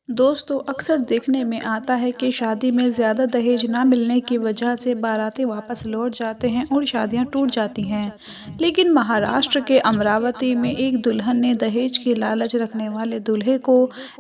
दोस्तों अक्सर देखने में आता है कि शादी में ज़्यादा दहेज ना मिलने की वजह से बाराती वापस लौट जाते हैं और शादियां टूट जाती हैं। लेकिन महाराष्ट्र के अमरावती में एक दुल्हन ने दहेज की लालच रखने वाले दूल्हे को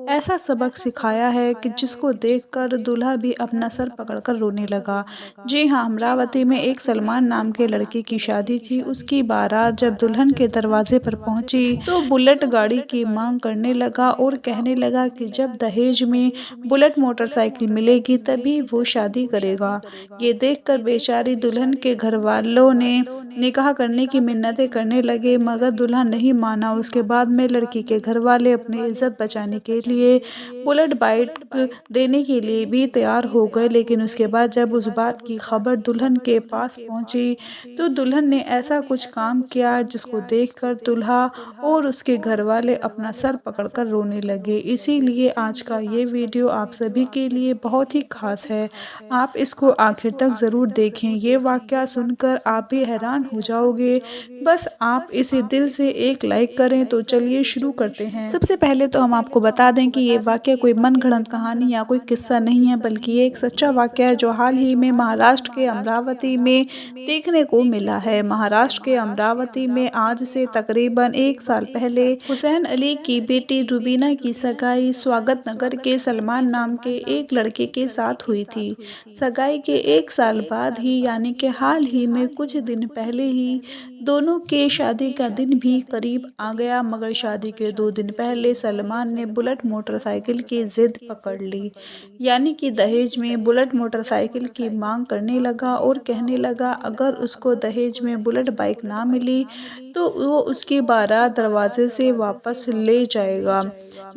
ऐसा सबक सिखाया है कि जिसको देखकर दूल्हा भी अपना सर पकड़कर रोने लगा। जी हाँ, अमरावती में एक सलमान नाम के लड़के की शादी थी। उसकी बारात जब दुल्हन के दरवाजे पर पहुंची तो बुलेट गाड़ी की मांग करने लगा और कहने लगा कि जब दहेज में बुलेट मोटरसाइकिल मिलेगी तभी वो शादी करेगा। ये देखकर बेचारी दुल्हन के घर वालों ने निकाह करने की मिन्नतें करने लगे, मगर दुल्हा नहीं माना। उसके बाद में लड़की के घर वाले अपनी इज्जत बचाने के लिए बुलेट बाइक देने के लिए भी तैयार हो गए। लेकिन उसके बाद जब उस बात की खबर दुल्हन के पास पहुंची तो दुल्हन ने ऐसा कुछ काम किया जिसको देखकर दूल्हा और उसके घर वाले अपना सर पकड़कर रोने लगे। इसीलिए आज का ये वीडियो आप सभी के लिए बहुत ही खास है। आप इसको आखिर तक ज़रूर देखें। ये वाक़या सुनकर आप भी हैरान हो जाओगे। बस आप इसे दिल से एक लाइक करें। तो चलिए शुरू करते हैं। सबसे पहले तो हम आपको बता दें कि ये वाक़या कोई मनगढ़ंत कहानी या कोई किस्सा नहीं है, बल्कि ये एक सच्चा वाक़या है जो हाल ही में महाराष्ट्र के अमरावती में देखने को मिला है। महाराष्ट्र के अमरावती में आज से तकरीबन 1 साल पहले हुसैन अली की बेटी रुबीना की सगाई स्वागत नगर के सलमान नाम के एक लड़के के साथ हुई थी। सगाई के 1 साल बाद ही यानी कि हाल ही में कुछ दिन पहले ही दोनों के शादी का दिन भी करीब आ गया, मगर शादी के 2 दिन पहले सलमान ने बुलेट मोटरसाइकिल की जिद पकड़ ली। यानी कि दहेज में बुलेट मोटरसाइकिल की मांग करने लगा और कहने लगा अगर उसको दहेज में बुलेट बाइक ना मिली तो वो उसकी बारात दरवाजे से वापस ले जाएगा,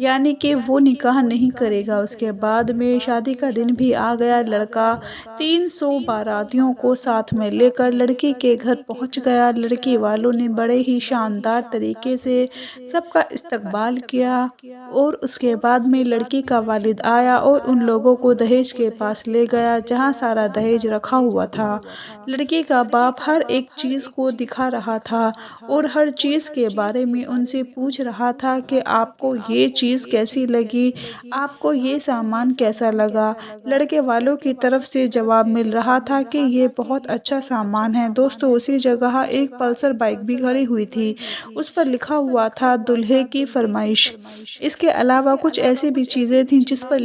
यानी कि वो निकाह नहीं करेगा। उसके बाद में शादी का दिन भी आ गया। लड़का 300 बारातियों को साथ में लेकर लड़की के घर पहुंच गया। लड़की वालों ने बड़े ही शानदार तरीके से सबका इस्तकबाल किया और उसके बाद में लड़की का वालिद आया और उन लोगों को दहेज के पास ले गया जहां सारा दहेज रखा हुआ था। लड़की का बाप हर एक चीज़ को दिखा रहा था और हर चीज़ के बारे में उनसे पूछ रहा था कि आपको ये चीज़ कैसी लगी, आपको ये सामान कैसा लगा। लड़के वालों की तरफ से जवाब मिल रहा था कि ये बहुत अच्छा सामान है। दोस्तों उसी जगह एक पल्सर बाइक भी खड़ी हुई थी, उस पर लिखा हुआ था दूल्हे की फरमाइश। इसके अलावा कुछ ऐसी भी चीज़ें थीं जिस पर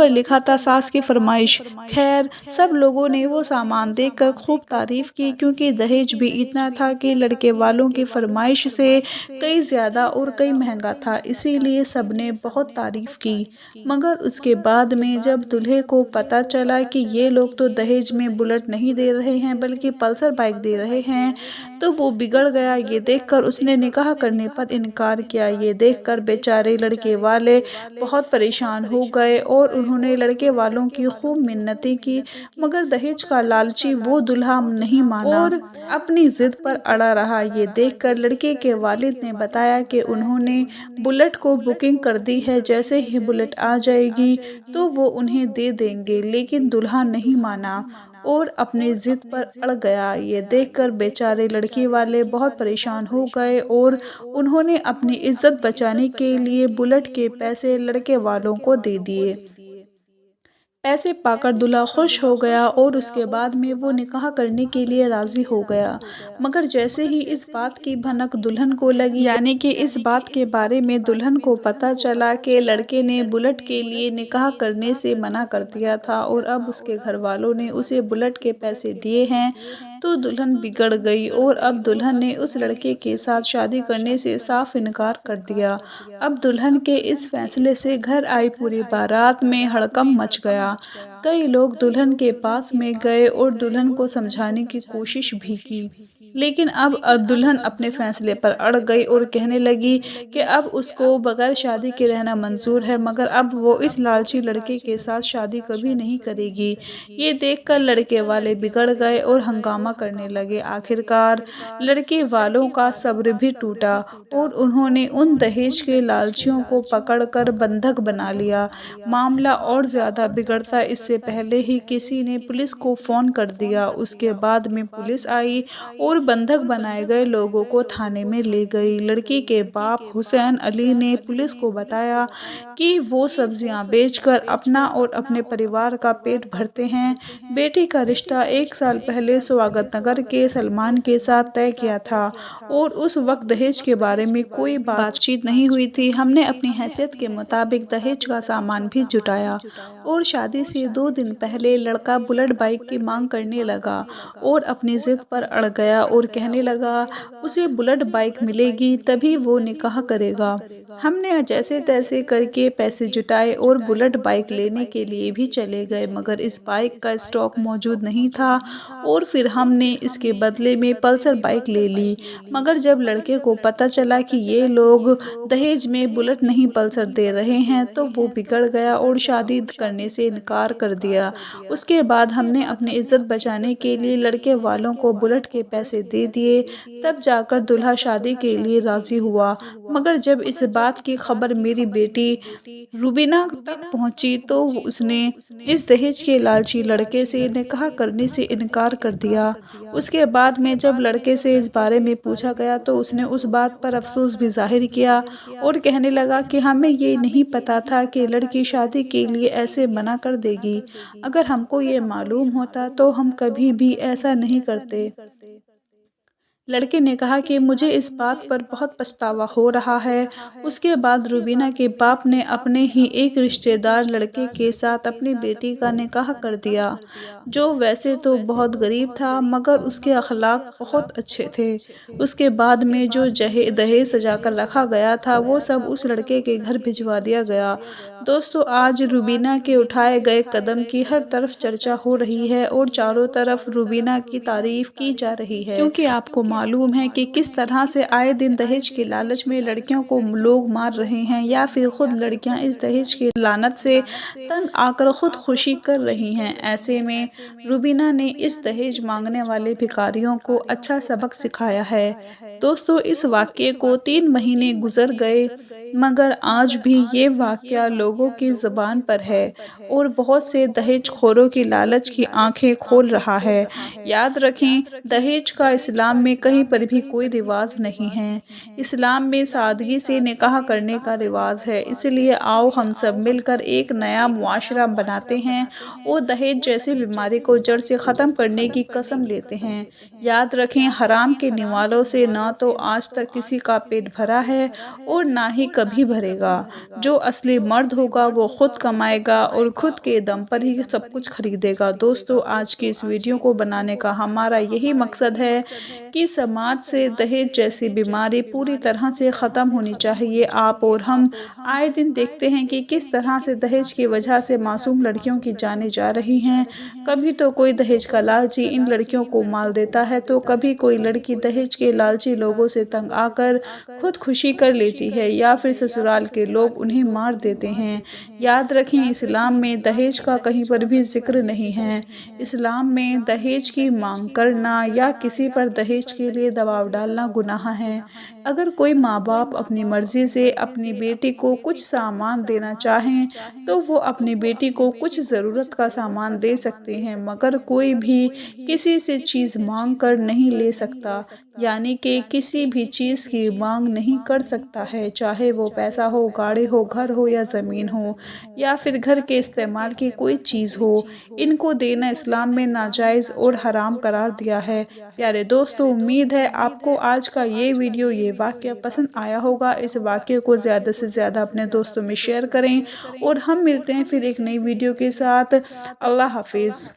लिखा था सास की फरमाइश। खैर सब लोगों ने वो सामान देखकर खूब तारीफ की, क्योंकि दहेज भी इतना था कि लड़के वालों की फरमाइश से कई ज़्यादा और कई महंगा था, इसीलिए सबने बहुत तारीफ की। मगर उसके बाद में जब दूल्हे को पता चला कि ये लोग तो दहेज में बुलेट नहीं दे रहे हैं बल्कि पल्सर बाइक दे रहे हैं, तो वो बिगड़ गया। ये देखकर उसने निकाह करने पर इनकार किया। ये देखकर बेचारे लड़के वाले बहुत परेशान हो गए और उन्होंने लड़के वालों की खूब मिन्नतें की, मगर दहेज का लालची वो दूल्हा नहीं माना और अपनी जिद पर अड़ा रहा। ये देखकर लड़के के वालिद ने बताया कि उन्होंने बुलेट को बुकिंग कर दी है, जैसे ही बुलेट आ जाएगी तो वो उन्हें दे देंगे। लेकिन दूल्हा नहीं माना और अपनी जिद पर अड़ गया। ये देखकर बेचारे लड़की वाले बहुत परेशान हो गए और उन्होंने अपनी इज्जत बचाने के लिए बुलेट के पैसे लड़के वालों को दे दिए। पैसे पाकर दूल्हा खुश हो गया और उसके बाद में वो निकाह करने के लिए राज़ी हो गया। मगर जैसे ही इस बात की भनक दुल्हन को लगी, यानी कि इस बात के बारे में दुल्हन को पता चला कि लड़के ने बुलेट के लिए निकाह करने से मना कर दिया था और अब उसके घर वालों ने उसे बुलेट के पैसे दिए हैं, तो दुल्हन बिगड़ गई और अब दुल्हन ने उस लड़के के साथ शादी करने से साफ इनकार कर दिया। अब दुल्हन के इस फैसले से घर आई पूरी बारात में हड़कंप मच गया। कई लोग दुल्हन के पास में गए और दुल्हन को समझाने की कोशिश भी की, लेकिन अब दुल्हन अपने फैसले पर अड़ गई और कहने लगी कि अब उसको बगैर शादी के रहना मंजूर है, मगर अब वो इस लालची लड़के के साथ शादी कभी नहीं करेगी। ये देखकर लड़के वाले बिगड़ गए और हंगामा करने लगे। आखिरकार लड़के वालों का सब्र भी टूटा और उन्होंने उन दहेज के लालचियों को पकड़कर बंधक बना लिया। मामला और ज़्यादा बिगड़ता इससे पहले ही किसी ने पुलिस को फ़ोन कर दिया। उसके बाद में पुलिस आई और और बंधक बनाए गए लोगों को थाने में ले गई। लड़की के बाप हुसैन अली ने पुलिस को बताया कि वो सब्जियां बेचकर अपना और अपने परिवार का पेट भरते हैं। बेटी का रिश्ता 1 साल पहले स्वागत नगर के सलमान के साथ तय किया था और उस वक्त दहेज के बारे में कोई बातचीत नहीं हुई थी। हमने अपनी हैसियत के मुताबिक दहेज का सामान भी जुटाया और शादी से 2 दिन पहले लड़का बुलेट बाइक की मांग करने लगा और अपनी जिद पर अड़ गया और कहने लगा उसे बुलेट बाइक मिलेगी तभी वो निकाह करेगा। हमने जैसे तैसे करके पैसे जुटाए और बुलेट बाइक लेने के लिए भी चले गए, मगर इस बाइक का स्टॉक मौजूद नहीं था और फिर हमने इसके बदले में पल्सर बाइक ले ली। मगर जब लड़के को पता चला कि ये लोग दहेज में बुलेट नहीं पल्सर दे रहे हैं तो वो बिगड़ गया और शादी करने से इनकार कर दिया। उसके बाद हमने अपनी इज्जत बचाने के लिए लड़के वालों को बुलेट के पैसे दे दिए, तब जाकर दूल्हा शादी के लिए राजी हुआ। मगर जब इस बात की खबर मेरी बेटी रुबीना तक पहुंची तो उसने इस दहेज के लालची लड़के से निकाह करने से इनकार कर दिया। उसके बाद में जब लड़के से इस बारे में पूछा गया तो उसने उस बात पर अफसोस भी जाहिर किया और कहने लगा कि हमें ये नहीं पता था कि लड़की शादी के लिए ऐसे मना कर देगी। अगर हमको ये मालूम होता तो हम कभी भी ऐसा नहीं करते। लड़के ने कहा कि मुझे इस बात पर बहुत पछतावा हो रहा है। उसके बाद रुबीना के बाप ने अपने ही एक रिश्तेदार लड़के के साथ अपनी बेटी का निकाह कर दिया, जो वैसे तो बहुत गरीब था मगर उसके अखलाक बहुत अच्छे थे। उसके बाद में जो दहेज सजाकर रखा गया था वो सब उस लड़के के घर भिजवा दिया गया। दोस्तों, आज रुबीना के उठाए गए कदम की हर तरफ चर्चा हो रही है और चारों तरफ रुबीना की तारीफ की जा रही है, क्योंकि आपको मालूम है कि किस तरह से आए दिन दहेज के लालच में लड़कियों को लोग मार रहे हैं या फिर खुद लड़कियां इस दहेज के लानत से तंग आकर खुदकुशी कर रही हैं। ऐसे में रुबीना ने इस दहेज मांगने वाले भिखारियों को अच्छा सबक सिखाया है। दोस्तों, इस वाक़ये को 3 महीने गुजर गए मगर आज भी ये वाक़या लोगों की ज़ुबान पर है और बहुत से दहेज खोरों की लालच की आंखें खोल रहा है। याद रखें, दहेज का इस्लाम में कहीं पर भी कोई रिवाज नहीं है। इस्लाम में सादगी से निकाह करने का रिवाज है। इसलिए आओ हम सब मिलकर एक नया मुआशरा बनाते हैं और दहेज जैसी बीमारी को जड़ से ख़त्म करने की कसम लेते हैं। याद रखें, हराम के निवालों से ना तो आज तक किसी का पेट भरा है और ना ही कभी भरेगा। जो असली मर्द होगा वो खुद कमाएगा और खुद के दम पर ही सब कुछ खरीदेगा। दोस्तों, आज की इस वीडियो को बनाने का हमारा यही मकसद है कि समाज से दहेज जैसी बीमारी पूरी तरह से ख़त्म होनी चाहिए। आप और हम आए दिन देखते हैं कि किस तरह से दहेज की वजह से मासूम लड़कियों की जानें जा रही हैं। कभी तो कोई दहेज का लालची इन लड़कियों को मार देता है तो कभी कोई लड़की दहेज के लालची लोगों से तंग आकर खुदकुशी कर लेती है या फिर ससुराल के लोग उन्हें मार देते हैं। याद रखें, इस्लाम में दहेज का कहीं पर भी जिक्र नहीं है। इस्लाम में दहेज की मांग करना या किसी पर दहेज के लिए दबाव डालना गुनाह है। अगर कोई माँ बाप अपनी मर्जी से अपनी बेटी को कुछ सामान देना चाहें तो वो अपनी बेटी को कुछ ज़रूरत का सामान दे सकते हैं, मगर कोई भी किसी से चीज़ मांग कर नहीं ले सकता। यानी कि किसी भी चीज़ की मांग नहीं कर सकता है, चाहे वो पैसा हो, गाड़ी हो, घर हो या ज़मीन हो या फिर घर के इस्तेमाल की कोई चीज़ हो। इनको देना इस्लाम में नाजायज़ और हराम करार दिया है। प्यारे दोस्तों, उम्मीद है आपको आज का ये वीडियो, ये वाक़या पसंद आया होगा। इस वाक़ये को ज़्यादा से ज़्यादा अपने दोस्तों में शेयर करें और हम मिलते हैं फिर एक नई वीडियो के साथ। अल्लाह हाफिज़।